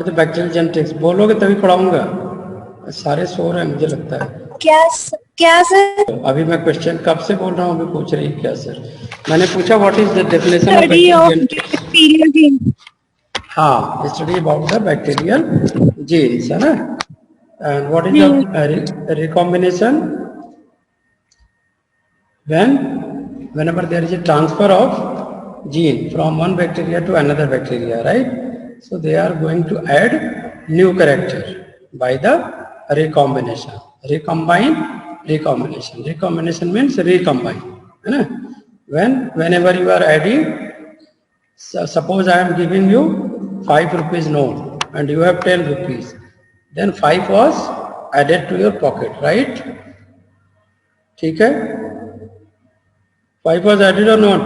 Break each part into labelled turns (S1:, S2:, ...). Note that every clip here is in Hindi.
S1: द बैक्टीरियल जेनेटिक्स बोलोगे तभी पढ़ाऊंगा, सारे सो रहे हैं मुझे लगता है।
S2: क्या सर?
S1: अभी मैं क्वेश्चन कब से बोल रहा हूँ, अभी पूछ रही क्या सर? मैंने पूछा what is the definition of
S2: study of
S1: bacterial
S2: bacterial.
S1: हाँ, study about the bacterial genes है ना। And what is the recombination? whenever there is a transfer of gene from one bacteria to another bacteria, right? So they are going to add new character by the recombination. Recombination means recombine, है ना? Whenever you are adding, suppose I am giving you 5 rupees note and you have 10 rupees, then 5 was added to your pocket, right? ठीक है? 5 was added or not?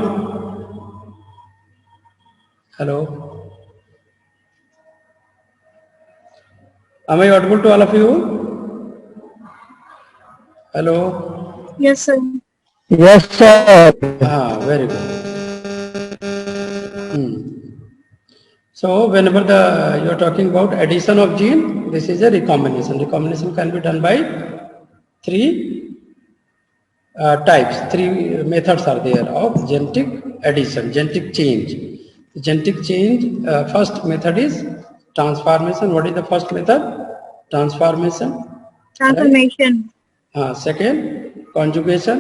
S1: Hello? Am I audible to all of you? Hello?
S2: Yes sir.
S3: Yes, sir.
S1: Very good. So whenever you are talking about addition of gene, this is a recombination. Recombination can be done by 3 types. 3 methods are there of genetic addition, genetic change. The genetic change, first method is transformation. What is the first method? Transformation.
S2: Transformation.
S1: Right? Second, conjugation.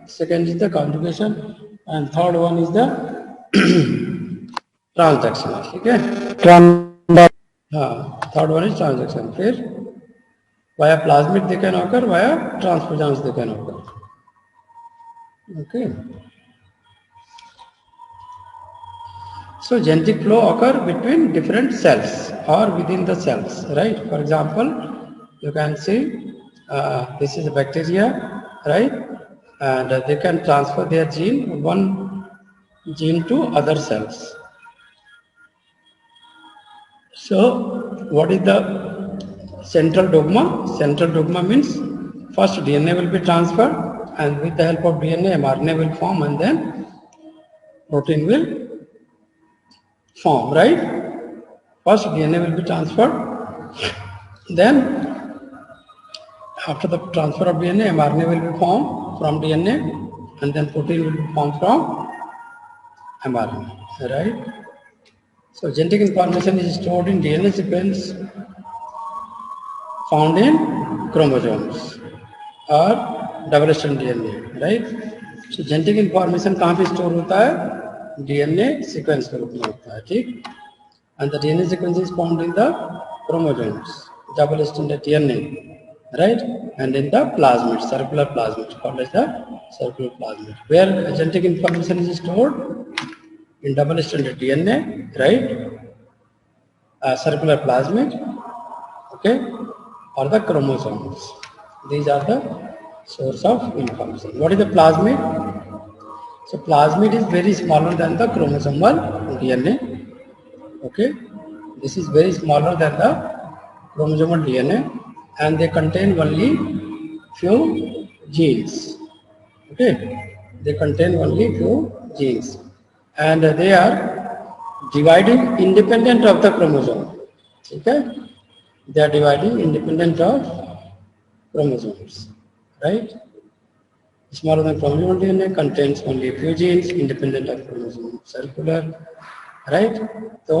S1: Second is the conjugation, and third one is the transaction. Okay. Third one is transaction. फिर via plasmid they can occur, via transposons they can occur. Okay. So genetic flow occur between different cells or within the cells, right? For example, you can see this is a bacteria, right? And they can transfer their gene, one gene to other cells. So what is the central dogma? Central dogma means first DNA will be transferred, and with the help of DNA, mRNA will form, and then protein will form, right? First DNA will be transferred, then after the transfer of DNA, mRNA will be formed from DNA, and then protein will be formed from mRNA, right? So genetic information is stored in DNA sequence found in chromosomes or double-stranded DNA, right? So genetic information कहाँ पे store होता है? DNA sequence के रूप में होता है, ठीक? And the DNA sequence is found in the chromosomes, double-stranded DNA, right? And in the plasmid, circular plasmid, called as the circular plasmid, where genetic information is stored in double-stranded DNA, right? Circular plasmid, okay, or the chromosomes. These are the source of information. What is the plasmid? So plasmid is very smaller than the chromosomal DNA. Okay, this is very smaller than the chromosomal DNA, and they contain only few genes. Okay, they contain only few genes, and they are dividing independent of the chromosome. Okay, they are dividing independent of chromosomes, right? Smaller than chromosomal DNA contains only few genes independent of chromosome. Circular, right? तो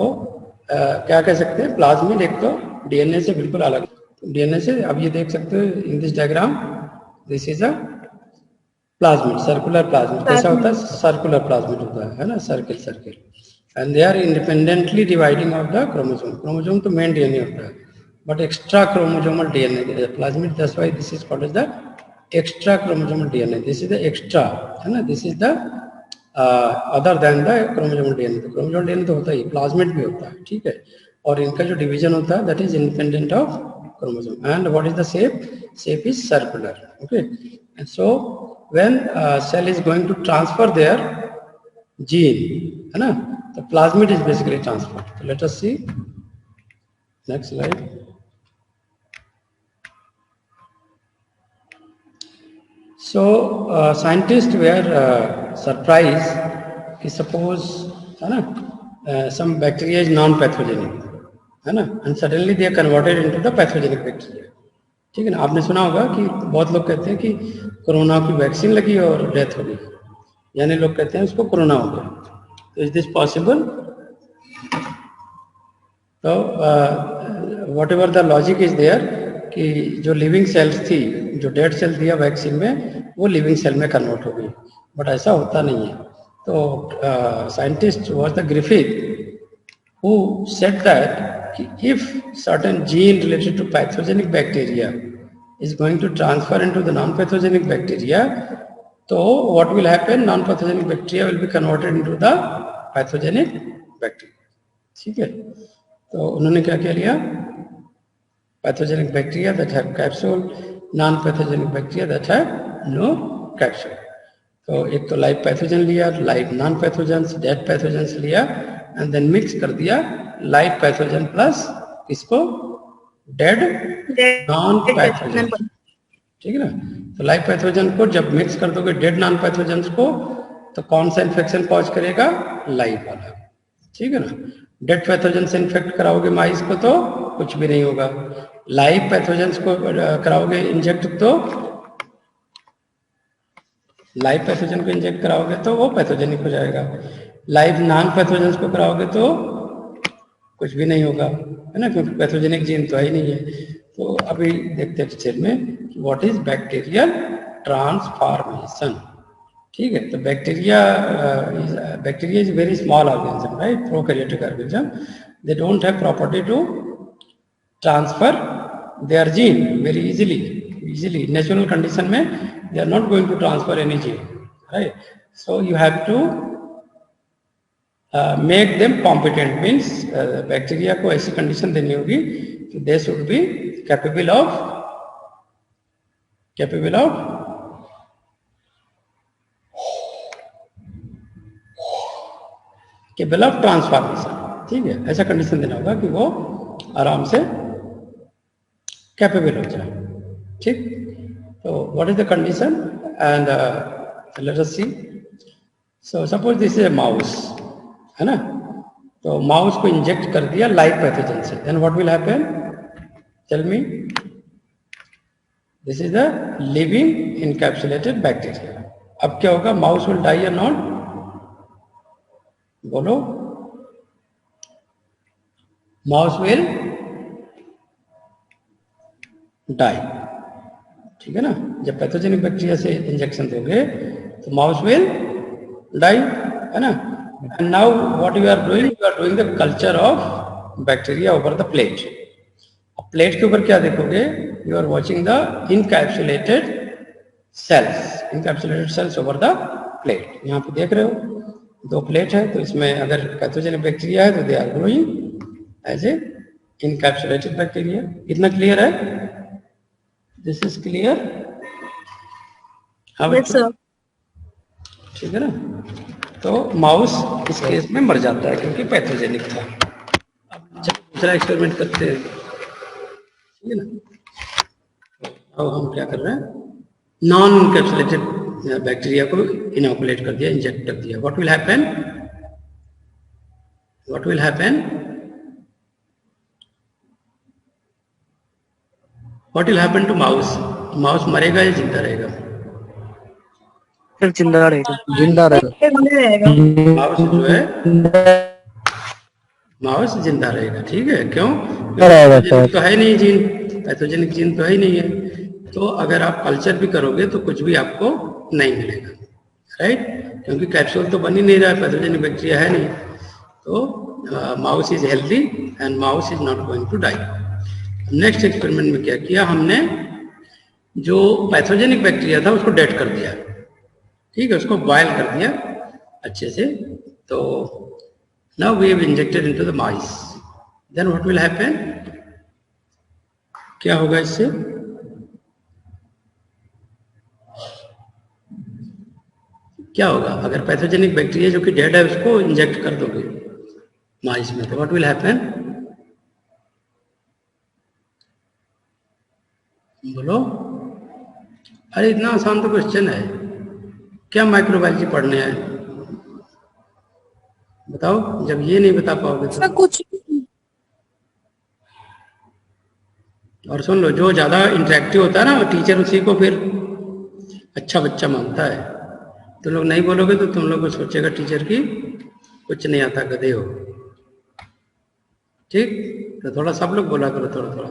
S1: क्या कह सकते हैं? प्लाज्मिड एक तो डीएनए से बिल्कुल अलग, डीएनए से अब ये देख सकते हो in this diagram, this is a plasmid, circular plasmid. कैसा होता है? सर्कुलर प्लाज्मिड होता है ना, circle circle. And they are independently dividing of the chromosome. Chromosome तो मेन डीएनए होता है, but extra chromosomal DNA plasmid, that's why this is called as the extra chromosomal DNA. This is the extra, है ना, this is the other than the chromosomal DNA. तो क्रोमोसोमल डीएनए तो होता ही, प्लाज्मिड भी होता है, ठीक है. और इनका जो डिवीजन होता है that is independent of chromosome. And what is the shape? Shape is circular. Okay, and so when cell is going to transfer their gene, है ना, तो plasmid is basically transferred. Let us see next slide. So scientists were surprised कि suppose है ना some bacteria is non-pathogenic, है ना, and suddenly they are converted into the pathogenic bacteria. ठीक है ना, आपने सुना होगा कि बहुत लोग कहते हैं कि कोरोना की वैक्सीन लगी और डेथ हो गई, यानी लोग कहते हैं उसको कोरोना हो गया। तो इज दिस पॉसिबल? तो whatever the logic is there कि जो लिविंग सेल्स थी, जो डेड सेल दिया वैक्सीन में, वो लिविंग सेल में कन्वर्ट हो गई, बट ऐसा होता नहीं है। तो scientist was the Griffith who said that if certain gene related to pathogenic bacteria is going to transfer into the non-pathogenic bacteria, so what will happen? Non-pathogenic bacteria will be converted into the pathogenic bacteria. ठीक है, तो उन्होंने क्या क्या लिया? Pathogenic bacteria that have capsule, non-pathogenic bacteria that have no capsule. तो एक तो लाइव पैथोजन लिया, live non pathogens, dead pathogens लिया, एंड देन मिक्स कर दिया लाइव पैथोजन प्लस इसको डेड नॉन पैथोजन। ठीक है ना, तो लाइव पैथोजन को जब मिक्स कर दोगे डेड नॉन पैथोजन को, तो कौन सा इन्फेक्शन कॉज करेगा? लाइव वाला। ठीक है ना, डेड पैथोजन से इन्फेक्ट कराओगे माइस को तो कुछ भी नहीं होगा, लाइव पैथोजन को कराओगे इंजेक्ट, तो लाइव पैथोजन को इंजेक्ट कराओगे तो वो पैथोजेनिक हो जाएगा, लाइव नॉन पैथोजन को कराओगे तो कुछ भी नहीं होगा, है ना, क्योंकि पैथोजेनिक जीन तो ही नहीं है। तो अभी देखते हैं डिटेल में कि व्हाट इज बैक्टीरियल ट्रांसफॉर्मेशन। ठीक है, तो bacteria is very small organism, right, prokaryotic organism, they don't have property to transfer their gene very easily natural condition में they are not going to transfer any gene, right? So you have to make them competent, means bacteria को ऐसी condition देनी होगी कि they should be capable of transformation। ठीक है, ऐसा कंडीशन देना होगा कि वो आराम से कैपेबल हो जाए। ठीक, so what is the condition? And let us see. So suppose this is a mouse, है ना, तो माउस को इंजेक्ट कर दिया लाइव पैथोजन से, then what will happen? Tell me. This is the living encapsulated bacteria. अब क्या होगा? Mouse will die or not? बोलो। Mouse will die। ठीक है ना, जब पैथोजेनिक बैक्टीरिया से इंजेक्शन दोगे तो माउस विल डाई, है ना। And now what you are doing the culture of bacteria over the plate. Plate के ऊपर क्या देखोगे? You are watching the encapsulated cells over the plate. यहाँ पे देख रहे हो दो प्लेट है, तो इसमें अगर पैथोजेनिक बैक्टीरिया है तो they are growing as a encapsulated bacteria. इतना क्लियर है? This is clear?
S2: Yes, sir.
S1: ठीक है ना, तो माउस इस केस में मर जाता है क्योंकि पैथोजेनिक था। अब जब दूसरा एक्सपेरिमेंट करते हैं, ठीक है ना, अब हम क्या कर रहे हैं? नॉन इनकैप्सुलेटेड बैक्टीरिया को इनोकुलेट कर दिया, इंजेक्ट कर दिया। What will happen? What will happen to mouse? Mouse मरेगा या जिंदा रहेगा?
S3: फिर जिंदा रहेगा।
S1: माउस जो है माउस जिंदा रहेगा। ठीक है, क्यों? तो है नहीं जीन, पैथोजेनिक जीन तो है नहीं है। तो अगर आप कल्चर भी करोगे तो कुछ भी आपको नहीं मिलेगा, राइट, क्योंकि कैप्सूल तो बन ही नहीं रहा है, पैथोजेनिक बैक्टीरिया है नहीं। तो mouse is healthy and mouse is not going to die. Next experiment में क्या किया हमने? जो पैथोजेनिक बैक्टीरिया था उसको डेड कर दिया, ठीक है, उसको बॉयल कर दिया अच्छे से। तो now we have injected into the mice, then what will happen? क्या होगा इससे? क्या होगा अगर पैथोजेनिक बैक्टीरिया जो कि डेड है उसको इंजेक्ट कर दोगे माइस में, तो व्हाट विल हैपन? बोलो। अरे इतना आसान तो क्वेश्चन है, क्या माइक्रोबायोलॉजी पढ़ने आए? बताओ, जब ये नहीं बता पाओगे तो।
S2: कुछ
S1: और सुन लो, जो ज़्यादा इंटरेक्टिव होता है ना, टीचर उसी को फिर अच्छा बच्चा मानता है। तुम लोग नहीं बोलोगे तो तुम लोग को सोचेगा टीचर की कुछ नहीं आता, गधे हो। ठीक, तो थोड़ा सब लोग बोला करो थोड़ा थोड़ा।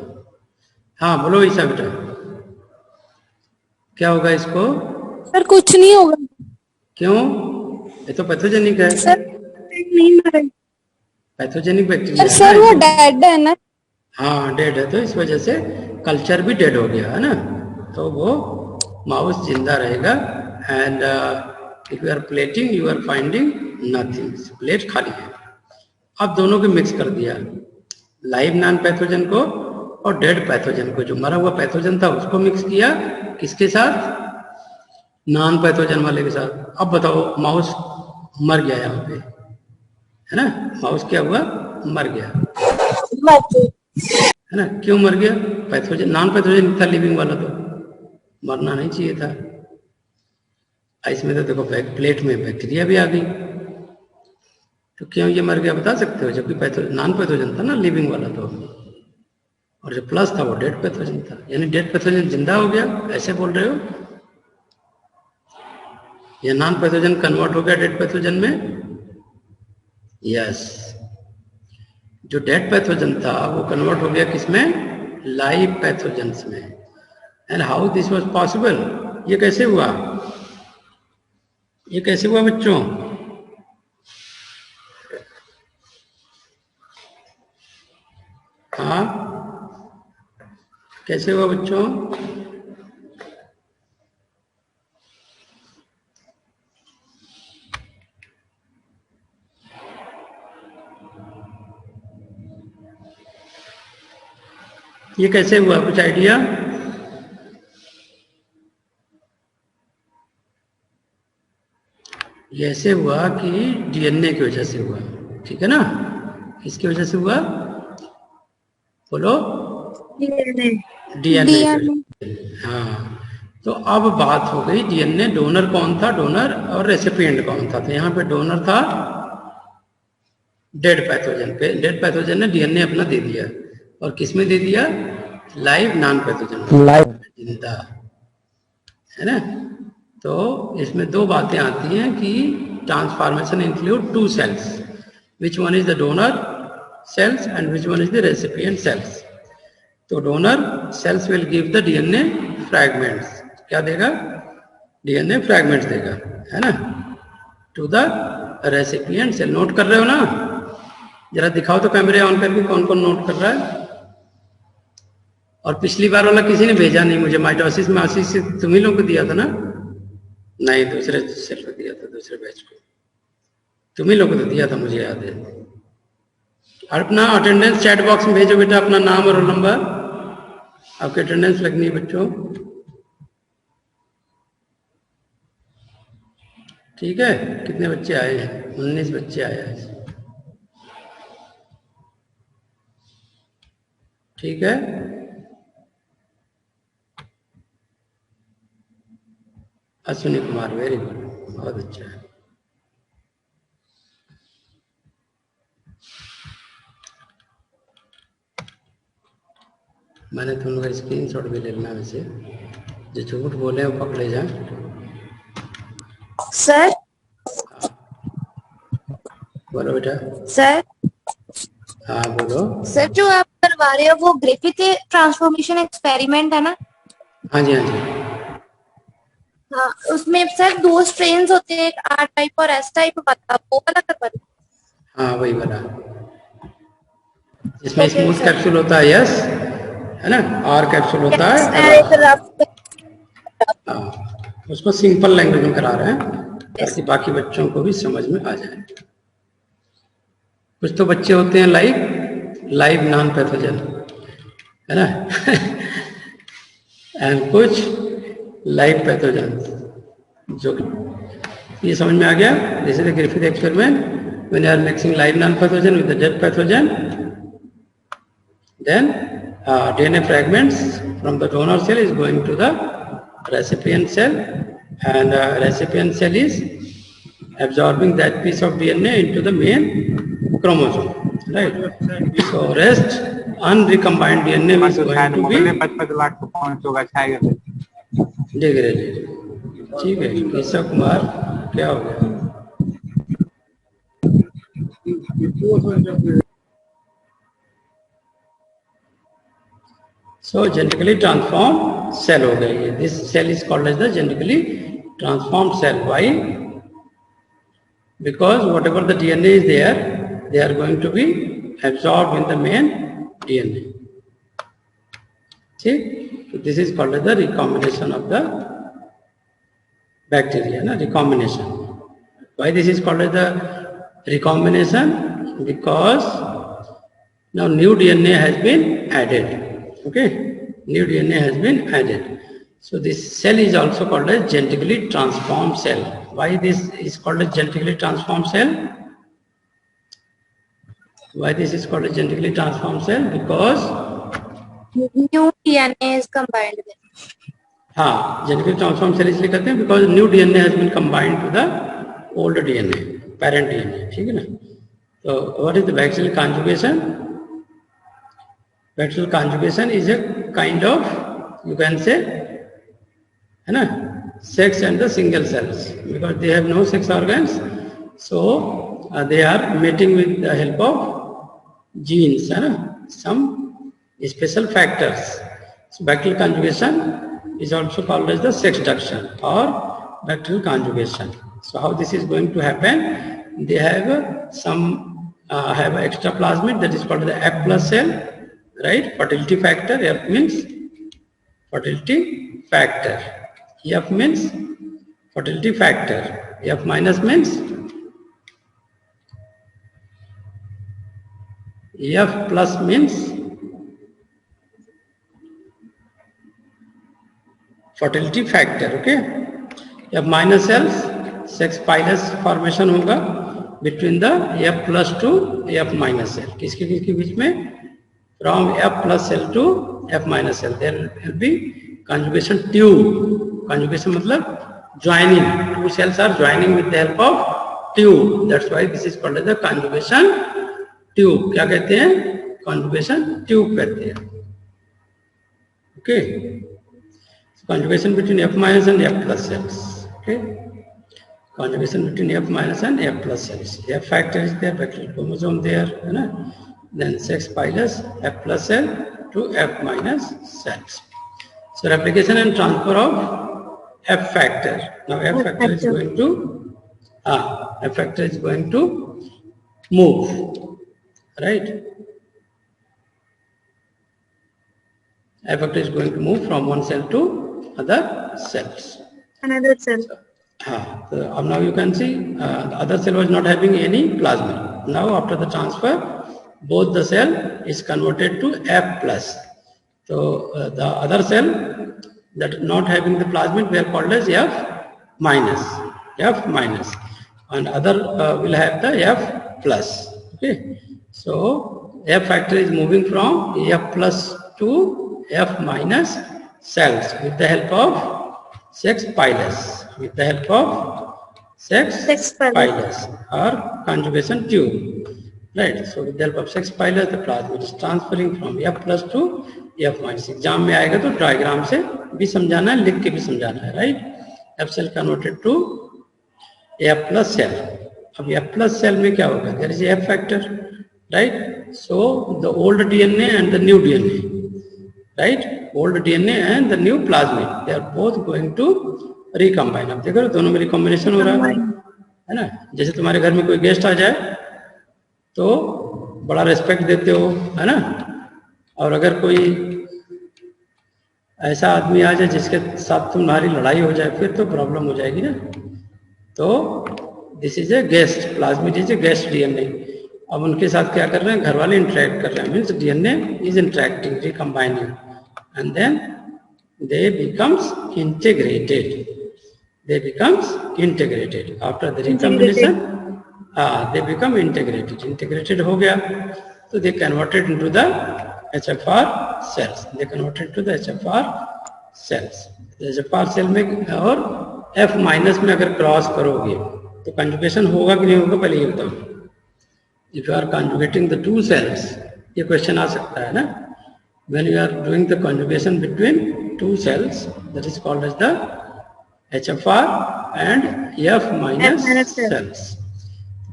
S1: हाँ बोलो ईसा बेटा, क्या होगा इसको?
S2: सर कुछ नहीं होगा
S1: क्यों? ये तो पैथोजेनिक है।
S2: सर, नहीं मरे
S1: पैथोजेनिक बैक्टीरिया है
S2: सर,
S1: ना।
S2: वो डेड है ना।
S1: हाँ डेड है, तो इस वजह से कल्चर भी डेड हो गया है ना, तो वो माउस जिंदा रहेगा। And if you are plating you are finding nothing, plate खाली है। अब दोनों को मिक्स कर दिया, लाइव नॉन पैथोजन को और डेड पैथोजन को, जो मरा हुआ पैथोजन था उसको मिक्स किया किसके साथ? नॉन पैथोजन वाले के साथ। अब बताओ, माउस मर गया यहाँ पे, है ना? माउस क्या हुआ? मर गया, है ना? क्यों मर गया? पैथोजन, नॉन पैथोजन था लिविंग वाला, तो मरना नहीं चाहिए था। इसमें तो देखो प्लेट में बैक्टीरिया भी आ गई, तो क्यों ये मर गया बता सकते हो? जबकि नॉन पैथोजन था ना लिविंग वाला, तो और जो प्लस था वो डेड पैथोजन था, यानी डेड पैथोजन जिंदा हो गया, ऐसे बोल रहे हो? या नॉन पैथोजन कन्वर्ट हो गया डेड पैथोजन में? यस, जो डेड पैथोजन था वो कन्वर्ट हो गया किसमें? लाइव पैथोजेंस में। And how this was possible? ये कैसे हुआ? ये कैसे हुआ बच्चों? हाँ कैसे हुआ बच्चों? ये कैसे हुआ, कुछ आइडिया? ये ऐसे हुआ कि डीएनए की वजह से हुआ, ठीक है ना? किसकी वजह से हुआ बोलो? डीएनए। हाँ, तो अब बात हो गई डीएनए, डोनर कौन था? डोनर और रेसिपिएंट कौन था? तो यहाँ पे डोनर था डेड पैथोजन पे, डेड पैथोजन ने डीएनए अपना दे दिया, और किसमें दे दिया? लाइव नॉन पैथोजन, लाइव जिंदा, है ना? तो इसमें दो बातें आती हैं कि transformation include two cells, which one is the donor cells and which one is the recipient cells. तो donor cells will give the DNA fragments, क्या देगा? डीएनए फ्रैगमेंट्स देगा, है ना, to the recipient cell. Note कर रहे हो ना? जरा दिखाओ तो कैमरे ऑन करके कौन कौन नोट कर रहा है। और पिछली बार वाला किसी ने भेजा नहीं मुझे, माइटोसिस में आशीष से तुम ही लोग को दिया था ना? नहीं, दूसरे सेल को दिया था, दूसरे बैच को तुम ही लोग को तो दिया था, मुझे याद है। अपना अटेंडेंस चैट बॉक्स में भेजो बेटा, अपना नाम और रोल नंबर, आपकी अटेंडेंस लगनी है बच्चों, ठीक है? कितने बच्चे आए हैं? 19 बच्चे आए हैं, ठीक है? अश्विनी कुमार, वेरी गुड, बहुत अच्छा है। मैंने तुम लोग का स्क्रीन शॉट भी ले लेना, वैसे जो झूठ बोले वो पकड़े जाए।
S2: सर
S1: बोलो बेटा।
S2: सर
S1: हाँ बोलो।
S2: सर, जो आप करवा रहे हो वो ग्रिफिथ ट्रांसफॉर्मेशन एक्सपेरिमेंट है ना?
S1: हाँ जी, हाँ जी।
S2: हाँ, उसमें सर 2 स्ट्रेन्स होते हैं, एक आर टाइप और एस टाइप वाला, वो वाला करवा रहे हो?
S1: हाँ वही वाला, इसमें स्मूथ कैप्सूल होता है, यस, है ना? आर कैप्सूल होता है। हाँ, उसको सिंपल लैंग्वेज में करा रहे हैं ताकि बाकी बच्चों को भी समझ में आ जाए। कुछ तो बच्चे होते हैं लाइव नॉन पैथोजन, है ना? एंड कुछ लाइव पैथोजन, जो ये समझ में आ गया। जैसे the Griffith experiment, when you are mixing live non pathogen with the dead pathogen, then DNA fragments from the donor cell is going to the recipient cell, and recipient cell is absorbing that piece of DNA into the main chromosome, right? So rest unrecombined DNA is going to be
S3: 55 lakh तो पहुंच होगा छाएगा
S1: डिग्रेडेड। ठीक है, केशव कुमार क्या हो गया? So genetically transformed cell हो गया ये। This cell is called as the genetically transformed cell. Why? Because whatever the DNA is there, they are going to be absorbed in the main DNA. ठीक, so this is called as the recombination of the bacteria, na recombination. Why this is called as the recombination? Because now new DNA has been added. Okay, new DNA has been added. So this cell is also called as genetically transformed cell. Why this is called a genetically transformed cell? Why this is called a genetically transformed cell? Because
S2: new DNA is combined with.
S1: हाँ, genetically transformed cell इसलिए कहते हैं because new DNA has been combined to the old DNA, parent DNA. ठीक है ना? So what is the bacterial conjugation? Bacterial conjugation is a kind of, you can say, है ना, sex and the single cells, because they have no sex organs, so they are mating with the help of genes, है ना, some special factors. So bacterial conjugation is also called as the sexduction or bacterial conjugation. So how this is going to happen? They have some have an extra plasmid that is called the F plus cell, right? Fertility factor. F means fertility factor. F means fertility factor. F minus means F plus means fertility factor. Okay. F minus cells sex pilus formation होगा between the F plus to F minus cell. किसके बीच में? From F plus cell to F minus cell there will be conjugation tube. Conjugation मतलब joining. Two cells are joining with the help of tube. That's why this is called as the conjugation tube. क्या कहते हैं? Conjugation tube कहते हैं. Okay. So conjugation between F minus and F plus cells. Okay. Conjugation between F minus and F plus cells. F factor is there, bacterial chromosome there, है ना? Then sex pilus, F plus cell to F minus cells. So replication and transfer of F factor. Now F factor is going to move, right? F factor is going to move from one cell to other cells.
S2: Another cell.
S1: So now you can see the other cell was not having any plasmid. Now after the transfer, both the cell is converted to F plus. So the other cell that not having the plasmid, they are called as F minus. F minus, and other will have the F plus. Okay. So F factor is moving from F plus to F minus cells with the help of sex pilus. With the help of sex pilus or conjugation tube, right? So with the help of sex pilus, the plasmid is transferring from F plus to F minus. Exam में आएगा तो डायग्राम से भी समझाना है, लिख के भी समझाना है, right? F cell converted to F plus cell. अब F plus cell में क्या होगा? There is a F factor, right? So the old DNA and the new DNA, right? Old DNA and the new plasmid, they are both going to recombine. अब देखो दोनों में रिकॉम्बिनेशन हो रहा है ना। जैसे तुम्हारे घर में कोई गेस्ट आ जाए तो बड़ा रेस्पेक्ट देते हो, है ना, और अगर कोई ऐसा आदमी आ जाए जिसके साथ तुम्हारी लड़ाई हो जाए फिर तो प्रॉब्लम हो जाएगी ना। तो this is a guest, plasmid is a guest DNA. अब उनके साथ क्या कर रहे हैं? घर वाले इंटरेक्ट कर रहे हैं, means DNA is interacting, recombining, and then they becomes integrated. They becomes integrated after the recombination. They become integrated. Integrated हो गया तो they converted into the HFR cells. They converted to the HFR cells. HFR cell में और F minus में अगर क्रॉस करोगे तो कंजुगेशन होगा कि नहीं होगा? पहले ये बताओ. If you are conjugating the two cells, ये क्वेश्चन आ सकता है ना, when you are doing the conjugation between two cells, that is called as the HFR and F minus cells.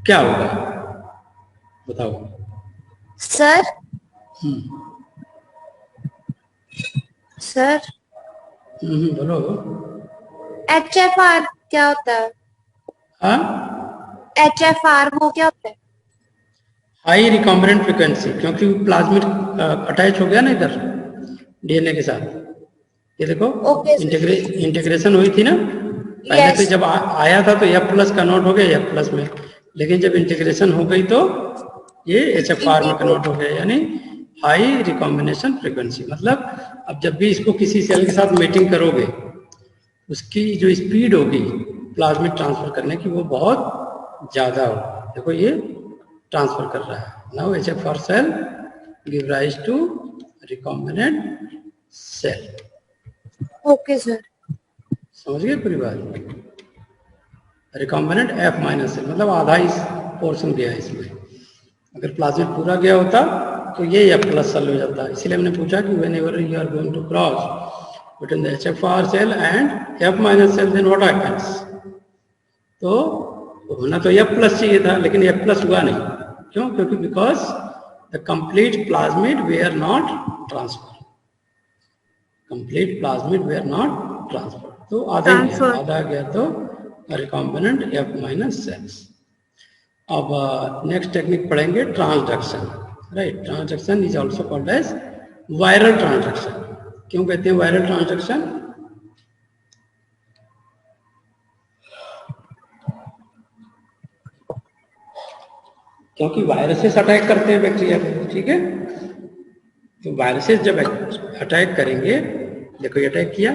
S1: क्या होगा बताओ
S2: सर सर
S1: बोलो।
S2: HFR क्या होता है?
S1: हाँ,
S2: HFR वो क्या होता है?
S1: हाई रिकॉम्बिनेंट फ्रिक्वेंसी, क्योंकि प्लाज्मिड अटैच हो गया ना इधर डीएनए के साथ। ये देखो
S2: Okay,
S1: इंटीग्रेशन हुई थी ना पहले।
S2: Yes.
S1: तो जब आया था तो F प्लस कन्वर्ट हो गया F प्लस में, लेकिन जब इंटीग्रेशन हो गई तो ये HFR में कन्वर्ट हो गया, यानी हाई रिकॉम्बिनेशन फ्रीक्वेंसी। मतलब अब जब भी इसको किसी सेल के साथ मीटिंग करोगे, उसकी जो स्पीड होगी प्लाज्मिड ट्रांसफर करने की वो बहुत ज्यादा होगी। देखो ये ट्रांसफर कर रहा है। Now HFR cell give rise to recombinant cell.
S2: Okay sir,
S1: समझ गए पूरी बात। रिकॉम्बिनेंट F माइनस सेल मतलब आधा ही पोर्शन गया है इसमें। अगर प्लाज्मिड पूरा गया होता तो ये F प्लस सेल हो जाता। इसीलिए मैंने पूछा कि whenever you are going to cross between the HFR cell and F minus cell, then what happens? तो होना तो F प्लस चाहिए था, लेकिन F प्लस हुआ नहीं। क्यों? क्योंकि because the complete plasmid were not transfer. Complete plasmid were not transfer, तो आधा ही गया, आधा गया तो रिकॉम्बिनेंट F माइनस सेल्स। अब नेक्स्ट टेक्निक पढ़ेंगे transduction. Right, transduction is also called as viral transduction. क्यों कहते हैं वायरल ट्रांसडक्शन? क्योंकि वायरसेस अटैक करते हैं बैक्टीरिया पे। ठीक है, तो वायरसेस जब अटैक करेंगे, देखो ये अटैक किया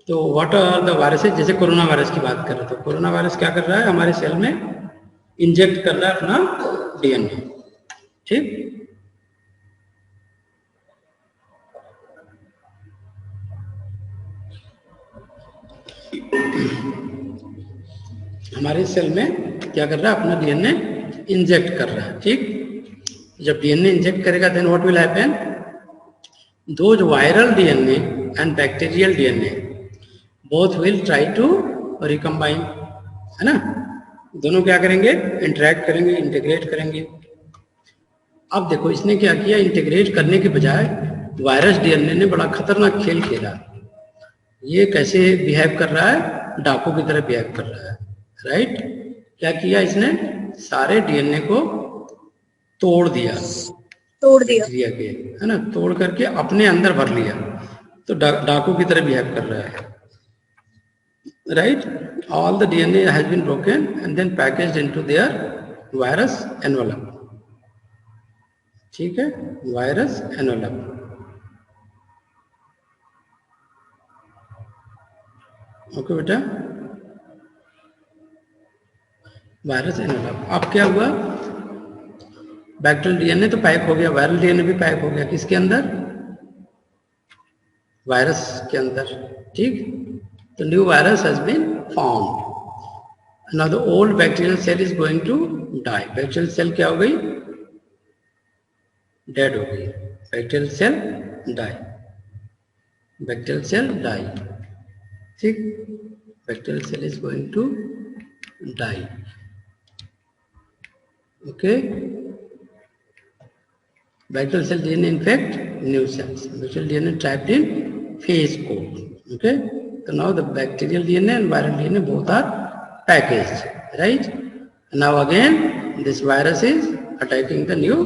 S1: तो व्हाट आर द वायरसेस, जैसे कोरोना वायरस की बात कर रहे थे। कोरोना वायरस क्या कर रहा है, हमारे सेल में इंजेक्ट कर रहा है अपना डीएनए। ठीक, हमारे सेल में क्या कर रहा है, अपना डीएनए इंजेक्ट कर रहा है। ठीक, जब डीएनए इंजेक्ट करेगा then what will happen, those viral DNA and bacterial DNA both will try to recombine, है ना। दोनों क्या करेंगे, इंटरेक्ट करेंगे, इंटीग्रेट करेंगे। अब देखो इसने क्या किया, इंटीग्रेट करने के बजाय वायरस डीएनए ने बड़ा खतरनाक खेल खेला। ये कैसे बिहेव कर रहा है, डाकू की तरह बिहेव कर रहा है। राइट, क्या किया इसने, सारे डीएनए को तोड़ दिया बैक्टीरिया के, है ना, तोड़ करके अपने अंदर भर लिया। तो डाकू की तरह बिहेव कर रहा है। Right, all the DNA has been broken and then packaged into their virus envelope. ठीक है, वायरस एनवेलप। ओके बेटा, वायरस एनवेलप। अब क्या हुआ, बैक्टीरियल डीएनए तो पैक हो गया, वायरल डीएनए भी पैक हो गया। किसके अंदर, वायरस के अंदर। ठीक, तो new virus has been found. Now the old bacterial cell is going to die. Bacterial cell क्या हो गई, डेड हो गई। Bacterial cell die, bacterial cell die. ठीक, bacterial cell is going to die. Okay, bacterial cell DNA infect new cells. Bacterial DNA trapped in phase coat. Okay, so now the bacterial DNA and viral DNA both are packaged, right? Now again this virus is attacking the new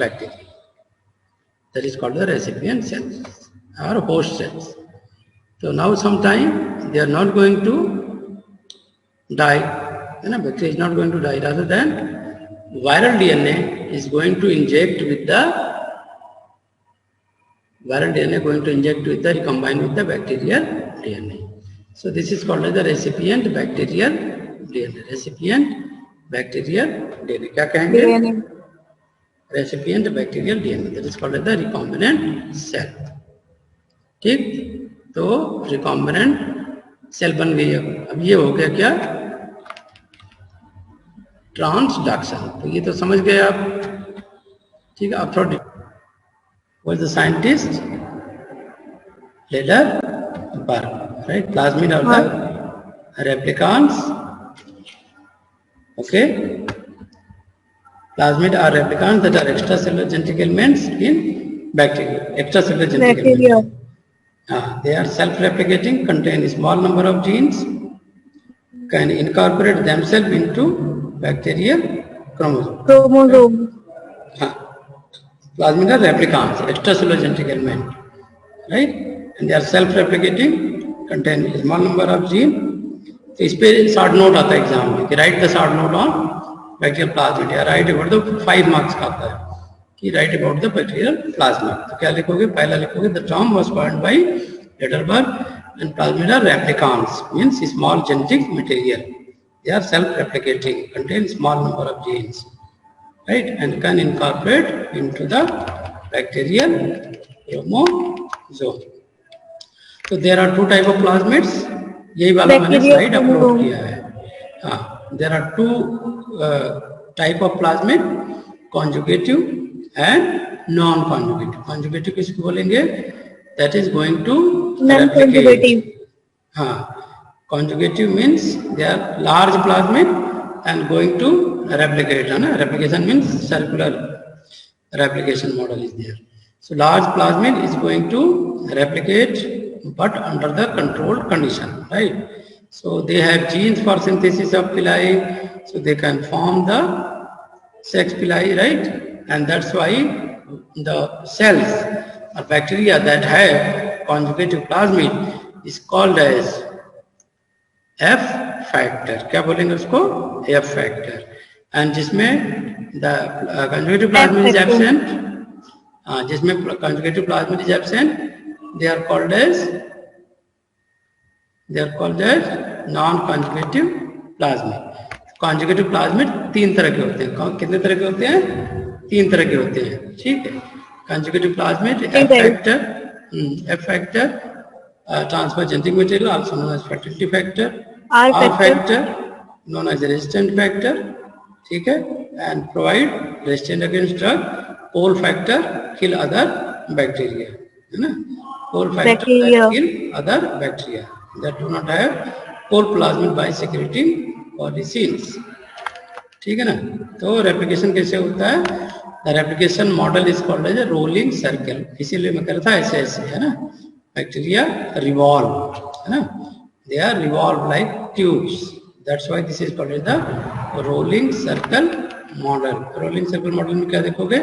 S1: bacteria. That is called the recipient cells or host cells. So now sometime they are not going to die, and bacteria is not going to die. Rather than viral DNA is going to inject with the viral DNA going to inject with the recombine with the bacterial DNA. So this is called as the recipient bacterial DNA. Recipient bacterial DNA. क्या कहेंगे? Recipient bacterial DNA. That is called as the recombinant cell. ठीक, तो recombinant cell बन गई। अब ये हो गया क्या, ट्रांसडक्शन। तो ये तो समझ गए आप। ठीक है, अब थोड़ा was the scientist? Leader Burke, right? Plasmid are the replicants. Okay. Plasmid are replicants that are extracellular genetic elements in bacteria. Extracellular genetic elements. They are self-replicating, contain a small number of genes, can incorporate themselves into bacterial chromosome. Plasmid are replicants, extracellular genetic element, right? And they are self-replicating, contain a small number of genes. तो इस पे शॉर्ट नोट आता है एग्जाम में कि write the short note on bacterial plasmid या राइट अबाउट द 5 मार्क्स का आता है कि write about the bacterial plasmid. तो क्या लिखोगे? पहला लिखोगे the term was coined by Lederberg and plasmid are replicants means small genetic material. They are self-replicating, contain small number of genes, right, and can incorporate into the bacterial chromosome. So there are two type of plasmids. यही वाला मैंने स्लाइड अपलोड किया है. हाँ, there are two type of plasmid, conjugative and non-conjugative. Conjugative किसको बोलेंगे? That is going to replicate. हाँ, conjugative means they are large plasmid and going to replicate. है ना? Replication means circular replication model is there. So large plasmid is going to replicate but under the controlled condition, right? So they have genes for synthesis of pili, so they can form the sex pili, right? And that's why the cells or bacteria that have conjugative plasmid is called as F factor. क्या बोलेंगे उसको? F factor. And जिसमें the conjugative plasmid is absent, जिसमें conjugative plasmid is absent, they are called as non-conjugative plasmid. Conjugative plasmid 3 तरह के होते हैं. कितने तरह के होते हैं? 3 तरह के होते हैं. ठीक है. Conjugative plasmid, F factor, transfer genetic material, also known as fertility factor, R factor, known as resistant factor. ठीक है. And provide resistant against drug. Pole factor, kill other bacteria. है ना? Pole factor that kill other bacteria that do not have pole plasmid by secreting polygenes. ठीक है ना? तो रेप्लिकेशन कैसे होता है? The replication model is called as a rolling circle. इसीलिए मैं करता ऐसे ऐसे, है ना? Bacteria revolve, है ना? They are revolve like tubes. That's why this is called as the rolling circle model. Rolling circle model में क्या देखोगे?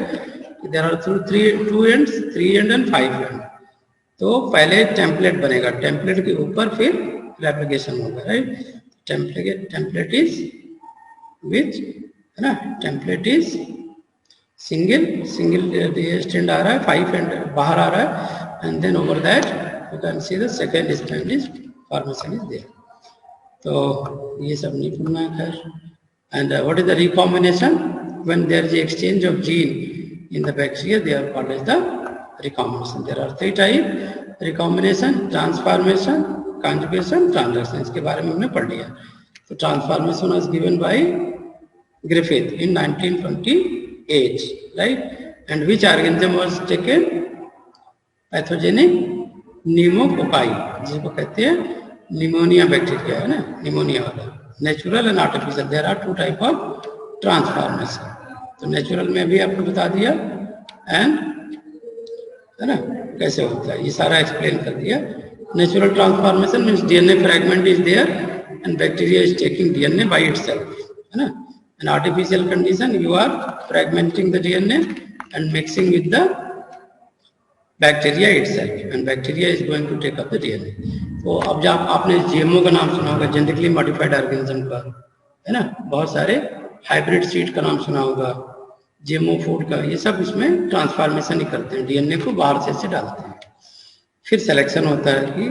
S1: There are two ends, 3 end and 5 end. तो पहले टेम्पलेट बनेगा, टेम्पलेट के ऊपर फिर रेप्लिकेशन होगा, राइट? टेम्पलेट इज विच, है ना? टेम्पलेट इज सिंगल स्टैंड आ रहा है, 5 एंड बाहर आ रहा है, and then over that you can see the second strand is formation is there. तो ये सब नहीं पढ़ना है खैर. And what is the recombination? When there is exchange of gene in the bacteria, they are called as the recombination. There are 3 types: recombination, transformation, conjugation, transaction. इसके बारे में हमने पढ़ लिया. So transformation was given by Griffith in 1928, right? And which organism was taken? Pathogenic pneumococci, जिसको कहते हैं निमोनिया बैक्टीरिया, है ना? निमोनिया वाला. Natural and artificial. There are 2 types of transformation. तो नेचुरल में भी आपको बता दिया, एंड है ना कैसे होता है, ये सारा एक्सप्लेन कर दिया. Natural transformation means DNA fragment is there and bacteria is taking DNA by itself, है ना. An artificial condition, you are fragmenting the DNA and mixing with the bacteria itself, and bacteria is going to take up the DNA. तो अब जब आपने जीएमओ का नाम सुना होगा, जेनेटिकली मॉडिफाइड ऑर्गेनिज्म का, है ना. बहुत सारे हाइब्रिड सीड का नाम सुना होगा, जीएमओ फूड का, ये सब इसमें ट्रांसफॉर्मेशन ही करते हैं, डीएनए को बाहर से डालते हैं. फिर सिलेक्शन होता है कि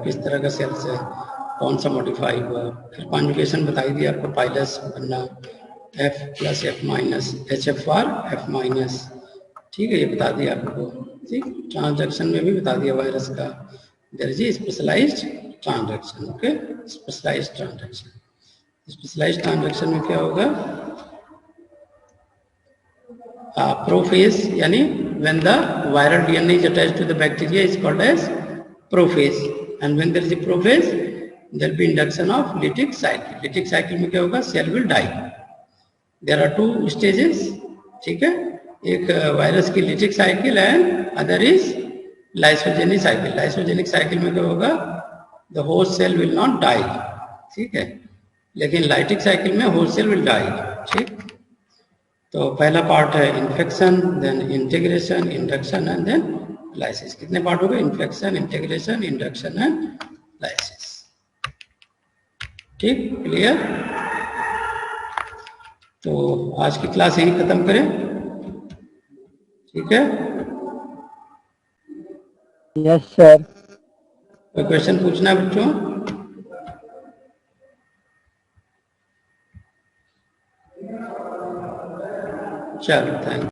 S1: किस तरह का सेल्स है, कौन सा मॉडिफाई हुआ. फिर कॉन्जुगेशन बताई दिया आपको, पाइलस बनना, F+F-, HF F-. ठीक है, ये बता दिया आपको. ठीक, ट्रांजैक्शन में भी बता दिया वायरस का. There is specialised transaction. Okay, specialised transaction. Specialised transaction में क्या होगा? प्रोफेज यानी when the viral DNA is attached to the bacteria is called as prophase, and when there is a prophase there will be induction of lytic cycle. lytic cycle में क्या होगा, cell will die. There are two stages, ठीक है, एक वायरस की lytic cycle and other is lysogenic cycle. lysogenic cycle में क्या होगा, the host cell will not die, ठीक है, लेकिन lytic cycle में host cell will die. ठीक, तो पहला पार्ट है infection, then integration, induction and then lysis. कितने पार्ट हो गए, infection, integration, induction and lysis. ठीक, क्लियर. तो आज की क्लास यहीं खत्म करें, ठीक है.
S4: Yes sir.
S1: कोई क्वेश्चन पूछना है बच्चों? चलो, थैंक यू.